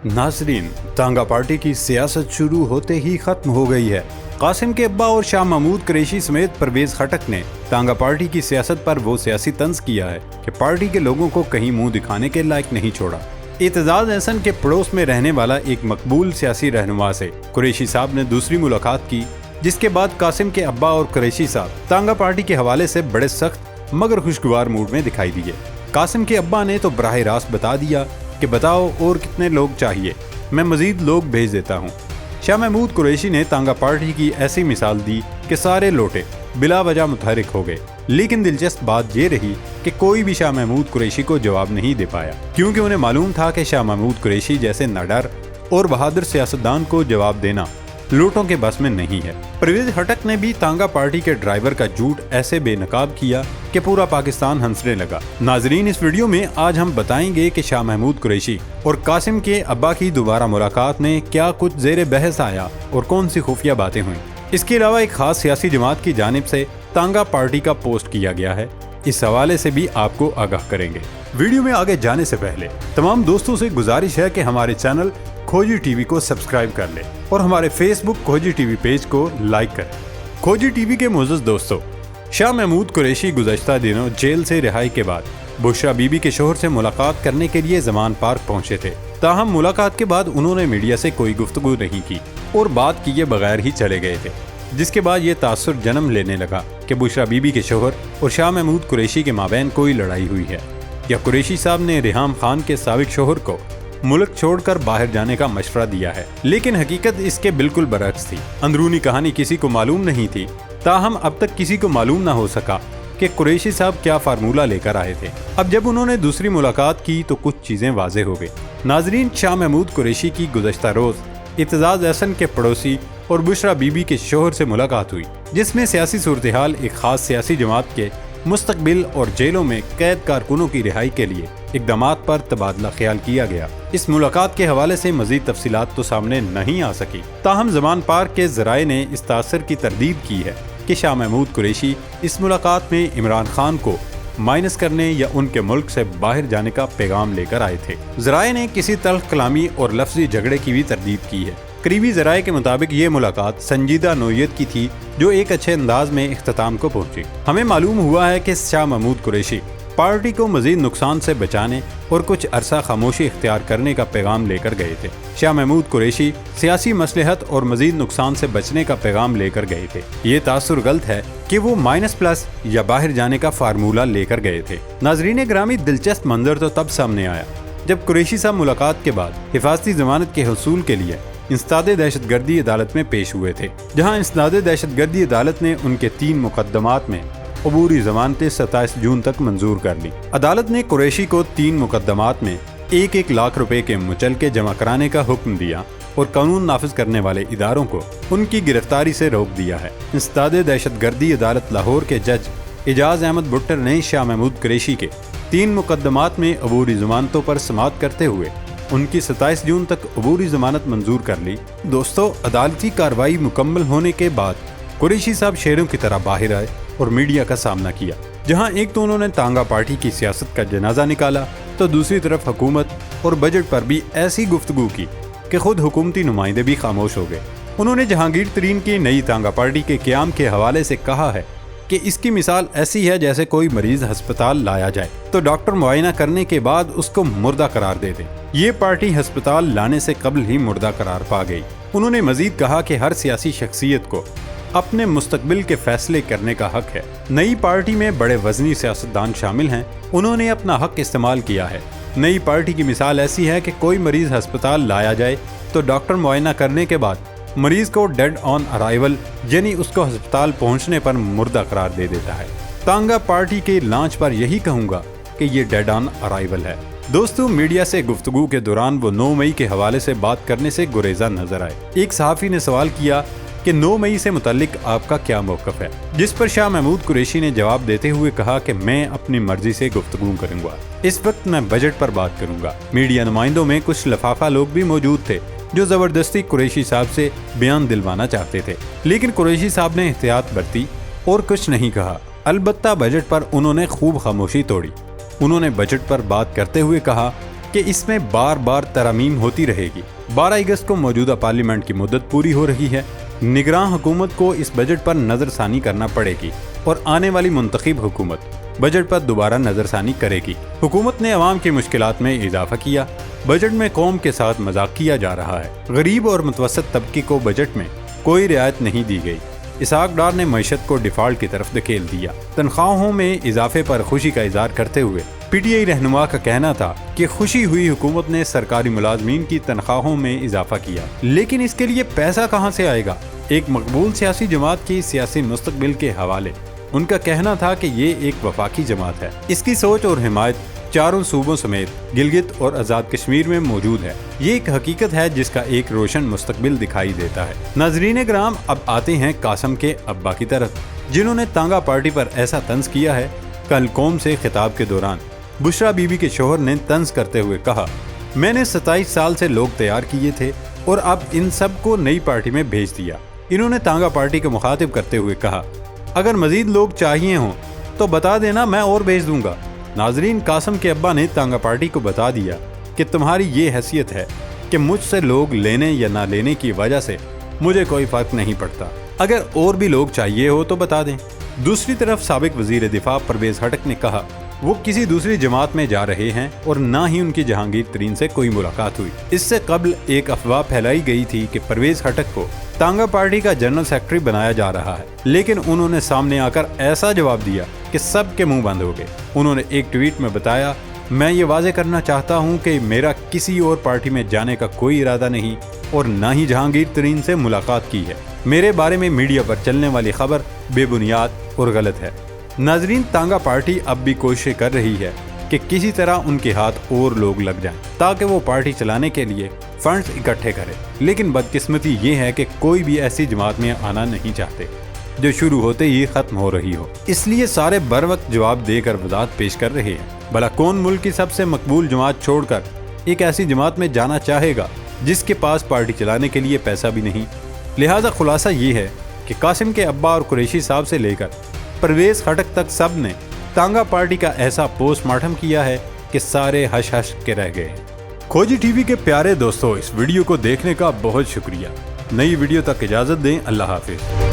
नाजरीन, तांगा पार्टी की सियासत शुरू होते ही खत्म हो गई है। कासिम के अब्बा और शाह महमूद कुरैशी समेत परवेज खटक ने तांगा पार्टी की सियासत पर वो सियासी तंज किया है कि पार्टी के लोगों को कहीं मुंह दिखाने के लायक नहीं छोड़ा। इत्तेजाज एहसन के पड़ोस में रहने वाला एक मकबूल सियासी रहनुमा से कुरैशी साहब ने दूसरी मुलाकात की, जिसके बाद कासिम के अब्बा और कुरैशी साहब तांगा पार्टी के हवाले से बड़े सख्त मगर खुशगवार मूड में दिखाई दिए। कासिम के अब्बा ने तो बराह रास्त बता दिया कि बताओ और कितने लोग चाहिए, मैं मजीद लोग भेज देता हूँ। शाह महमूद कुरैशी ने तांगा पार्टी की ऐसी मिसाल दी कि सारे लोटे बिला वजह मुतहरिक हो गए। लेकिन दिलचस्प बात ये रही कि कोई भी शाह महमूद कुरैशी को जवाब नहीं दे पाया, क्योंकि उन्हें मालूम था कि शाह महमूद कुरैशी जैसे निडर और बहादुर सियासतदान को जवाब देना लोटों के बस में नहीं है। परवेज खटक ने भी तांगा पार्टी के ड्राइवर का झूठ ऐसे बेनकाब किया कि पूरा पाकिस्तान हंसने लगा। नाजरीन, इस वीडियो में आज हम बताएंगे कि शाह महमूद कुरैशी और कासिम के अब्बा की दोबारा मुलाकात में क्या कुछ जेर बहस आया और कौन सी खुफिया बातें हुई। इसके अलावा एक खास सियासी जमात की जानिब से तांगा पार्टी का पोस्ट किया गया है, इस हवाले से भी आपको आगाह करेंगे। वीडियो में आगे जाने से पहले तमाम दोस्तों से गुजारिश है कि हमारे चैनल खोजी टीवी को सब्सक्राइब कर ले और हमारे फेसबुक खोजी टीवी पेज को लाइक करें। खोजी टीवी के मोअज़्ज़ज़ दोस्तों, शाह महमूद कुरैशी गुज़श्ता दिनों जेल से रिहाई के बाद बुशरा बीबी के शोहर से मुलाकात करने के लिए ज़मान पार्क पहुंचे थे। ताहम मुलाकात के बाद उन्होंने मीडिया से कोई गुफ्तगू नहीं की और बात किए बगैर ही चले गए थे, जिसके बाद ये तासुर जन्म लेने लगा कि बुशरा बीबी के शोहर और शाह महमूद कुरैशी के माबैन कोई लड़ाई हुई है या कुरैशी साहब ने रिहाम खान के साबिक शोहर को मुल्क छोड़कर बाहर जाने का मशवरा दिया है। लेकिन हकीकत इसके बिल्कुल बरअक्स थी। अंदरूनी कहानी किसी को मालूम नहीं थी। ताहम अब तक किसी को मालूम ना हो सका कि कुरैशी साहब क्या फार्मूला लेकर आए थे। अब जब उन्होंने दूसरी मुलाकात की तो कुछ चीजें वाज़ेह हो गई। नाजरीन, शाह महमूद कुरैशी की गुज़श्ता रोज इत्तेजाज एहसन के पड़ोसी और बुशरा बीबी के शोहर से मुलाकात हुई, जिसमें सियासी सूरत हाल, एक खास सियासी जमात के मुस्तकबिल और जेलों में कैद कारकुनों की रिहाई के लिए इक़दामात पर तबादला ख्याल किया गया। इस मुलाकात के हवाले से मजीद तफसीलात तो सामने नहीं आ सकी। ताहम ज़मान पार्क के ज़राए ने इस तासर की तरदीद की है कि शाह महमूद कुरैशी इस मुलाकात में इमरान खान को माइनस करने या उनके मुल्क से बाहर जाने का पैगाम लेकर आए थे। ज़राए ने किसी तल्ख कलामी और लफ्ज़ी झगड़े की भी तरदीद की है। करीबी ज़राए के मुताबिक ये मुलाकात संजीदा नोयत की थी जो एक अच्छे अंदाज में इख्तिताम को पहुंची। हमें मालूम हुआ है कि शाह महमूद कुरैशी पार्टी को मजीद नुकसान से बचाने और कुछ अरसा खामोशी इख्तियार करने का पैगाम लेकर गए थे। शाह महमूद कुरैशी सियासी मसलहत और मजीद नुकसान से बचने का पैगाम लेकर गए थे। ये तासुर गलत है कि वो माइनस प्लस या बाहर जाने का फार्मूला लेकर गए थे। नाजरीन ग्रामी, दिलचस्प मंजर तो तब सामने आया जब कुरैशी साहब मुलाकात के बाद हिफाजती जमानत के हसूल के लिए इंसदादे दहशतगर्दी अदालत में पेश हुए थे, जहां इंसदादे दहशतगर्दी अदालत ने उनके 3 मुकदमात में अबूरी जमानतें 27 जून तक मंजूर कर ली। अदालत ने कुरैशी को 3 मुकदमात में 1-1 लाख रुपए के मुचलके जमा कराने का हुक्म दिया और कानून नाफिज करने वाले इदारों को उनकी गिरफ्तारी से रोक दिया है। इंसदादे दहशतगर्दी अदालत लाहौर के जज एजाज अहमद भुट्टर ने शाह महमूद कुरैशी के 3 मुकदमात में अबूरी जमानतों पर समाअत करते हुए उनकी 27 जून तक अबूरी जमानत मंजूर कर ली। दोस्तों, अदालती कार्रवाई मुकम्मल होने के बाद कुरैशी साहब शेरों की तरह बाहर आए और मीडिया का सामना किया, जहां एक तो उन्होंने तांगा पार्टी की सियासत का जनाजा निकाला तो दूसरी तरफ हुकूमत और बजट पर भी ऐसी गुफ्तगू की कि खुद हुकूमती नुमाइंदे भी खामोश हो गए। उन्होंने जहांगीर तरीन की नई तांगा पार्टी के क़याम के हवाले से कहा है कि इसकी मिसाल ऐसी है जैसे कोई मरीज अस्पताल लाया जाए तो डॉक्टर मुआयना करने के बाद उसको मुर्दा करार दे दे। ये पार्टी अस्पताल लाने से कबल ही मुर्दा करार पा गई। उन्होंने मजीद कहा कि हर सियासी शख्सियत को अपने मुस्तकबिल के फैसले करने का हक है। नई पार्टी में बड़े वजनी सियासतदान शामिल हैं, उन्होंने अपना हक इस्तेमाल किया है। नई पार्टी की मिसाल ऐसी है कि कोई मरीज अस्पताल लाया जाए तो डॉक्टर मुआयना करने के बाद मरीज को डेड ऑन अराइवल यानी उसको अस्पताल पहुंचने पर मुर्दा करार दे देता है। तांगा पार्टी के लॉन्च पर यही कहूंगा कि ये डेड ऑन अराइवल है। दोस्तों, मीडिया से गुफ्तगू के दौरान वो 9 मई के हवाले से बात करने से गुरेजा नजर आए। एक सहाफ़ी ने सवाल किया कि 9 मई से मुतल्लिक आपका क्या मौक़िफ़ है, जिस पर शाह महमूद कुरैशी ने जवाब देते हुए कहा कि मैं अपनी मर्जी से गुफ्तगू करूंगा। इस वक्त मैं बजट पर बात करूंगा। मीडिया नुमाइंदों में कुछ लफाफा लोग भी मौजूद थे जो जबरदस्ती कुरैशी साहब से बयान दिलवाना चाहते थे, लेकिन कुरैशी साहब ने एहतियात बरती और कुछ नहीं कहा। अलबत्ता बजट पर उन्होंने खूब खामोशी तोड़ी। उन्होंने बजट पर बात करते हुए कहा کہ اس میں بار بار ترامیم ہوتی رہے گی۔ 12 اگست کو موجودہ پارلیمنٹ کی مدت پوری ہو رہی ہے۔ نگراں حکومت کو اس بجٹ پر نظر ثانی کرنا پڑے گی اور آنے والی منتخب حکومت بجٹ پر دوبارہ نظر ثانی کرے گی۔ حکومت نے عوام کی مشکلات میں اضافہ کیا۔ بجٹ میں قوم کے ساتھ مذاق کیا جا رہا ہے۔ غریب اور متوسط طبقے کو بجٹ میں کوئی رعایت نہیں دی گئی۔ اسحاق ڈار نے معیشت کو ڈیفالٹ کی طرف دھکیل دیا۔ تنخواہوں میں اضافے پر خوشی کا اظہار کرتے ہوئے پی ٹی آئی رہنما کا کہنا تھا کہ خوشی ہوئی حکومت نے سرکاری ملازمین کی تنخواہوں میں اضافہ کیا، لیکن اس کے لیے پیسہ کہاں سے آئے گا؟ ایک مقبول سیاسی جماعت کی سیاسی مستقبل کے حوالے ان کا کہنا تھا کہ یہ ایک وفاقی جماعت ہے۔ اس کی سوچ اور حمایت چاروں صوبوں سمیت گلگت اور آزاد کشمیر میں موجود ہے۔ یہ ایک حقیقت ہے جس کا ایک روشن مستقبل دکھائی دیتا ہے۔ ناظرین کرام، اب آتے ہیں قاسم کے ابا کی طرف، جنہوں نے تانگا پارٹی پر ایسا طنز کیا ہے۔ کل قوم سے خطاب کے دوران بشرا بی بی کے شوہر نے طنز کرتے ہوئے کہا، میں نے 27 سال سے لوگ تیار کیے تھے اور اب ان سب کو نئی پارٹی میں بھیج دیا۔ انہوں نے تانگا پارٹی کو مخاطب کرتے ہوئے کہا، اگر مزید لوگ چاہیے ہوں تو بتا دینا، میں اور بھیج دوں گا۔ ناظرین، قاسم کے ابا نے تانگا پارٹی کو بتا دیا کہ تمہاری یہ حیثیت ہے کہ مجھ سے لوگ لینے یا نہ لینے کی وجہ سے مجھے کوئی فرق نہیں پڑتا، اگر اور بھی لوگ چاہیے ہو تو بتا دیں۔ دوسری طرف سابق وزیر دفاع پرویز خٹک نے کہا وہ کسی دوسری جماعت میں جا رہے ہیں اور نہ ہی ان کی جہانگیر ترین سے کوئی ملاقات ہوئی۔ اس سے قبل ایک افواہ پھیلائی گئی تھی کہ پرویز خٹک کو تانگا پارٹی کا جنرل سیکرٹری بنایا جا رہا ہے، لیکن انہوں نے سامنے آ کر ایسا جواب دیا کہ سب کے منہ بند ہو گئے۔ انہوں نے ایک ٹویٹ میں بتایا، میں یہ واضح کرنا چاہتا ہوں کہ میرا کسی اور پارٹی میں جانے کا کوئی ارادہ نہیں اور نہ ہی جہانگیر ترین سے ملاقات کی ہے۔ میرے بارے میں میڈیا پر چلنے والی خبر بے بنیاد اور غلط ہے۔ ناظرین، تانگا پارٹی اب بھی کوشش کر رہی ہے کہ کسی طرح ان کے ہاتھ اور لوگ لگ جائیں تاکہ وہ پارٹی چلانے کے لیے فنڈز اکٹھے کرے، لیکن بدقسمتی یہ ہے کہ کوئی بھی ایسی جماعت میں آنا نہیں چاہتے جو شروع ہوتے ہی ختم ہو رہی ہو، اس لیے سارے بر وقت جواب دے کر وضاحت پیش کر رہے ہیں۔ بھلا کون ملک کی سب سے مقبول جماعت چھوڑ کر ایک ایسی جماعت میں جانا چاہے گا جس کے پاس پارٹی چلانے کے لیے پیسہ بھی نہیں؟ لہٰذا خلاصہ یہ ہے کہ قاسم کے ابا اور قریشی صاحب سے لے کر پرویز خٹک تک سب نے تانگا پارٹی کا ایسا پوسٹ مارٹم کیا ہے کہ سارے ہش ہش کے رہ گئے ہیں۔ کھوجی ٹی وی کے پیارے دوستو، اس ویڈیو کو دیکھنے کا بہت شکریہ۔ نئی ویڈیو تک اجازت دیں، اللہ حافظ۔